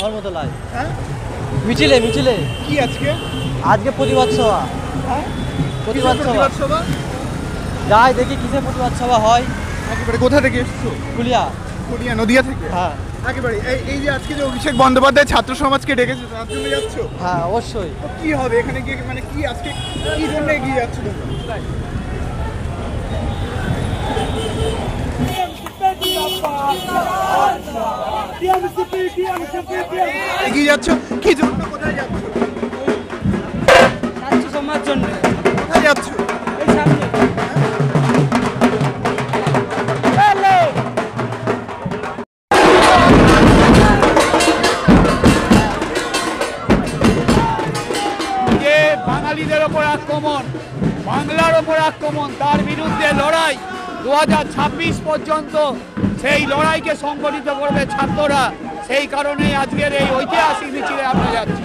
ধর্মতলায় মিছিলে মিছিলে কি আজকে আজকে প্রতিবাদ সভা। প্রতিবাদ সভা যাই দেখি কিসের প্রতিবাদ সভা হয়। একেবারে কোথা থেকে এসছো? কুলিয়া নদিয়া থেকে। হ্যাঁ একেবারে এই যে আজকে যে অভিষেক বন্দ্যোপাধ্যায় ছাত্র সমাজকে ডেকেছে তার জন্য যাচ্ছ? হ্যাঁ অবশ্যই। তো কি হবে এখানে গিয়ে, মানে কি আজকে কি জন্য এগিয়ে যাচ্ছ তোমরা? এগিয়ে যাচ্ছ কি জন্য? কোথায় যাচ্ছ? ছাত্র সমাজ জন্য। কোথায় যাচ্ছ? এই সামনে। বাঙালিদের ওপর আক্রমণ, বাংলার ওপর আক্রমণ, তার বিরুদ্ধে লড়াই 2026 পর্যন্ত সেই লড়াইকে সংগঠিত করবে ছাত্ররা। সেই কারণেই আজকের এই ঐতিহাসিক মিছিলে আমরা যাচ্ছি।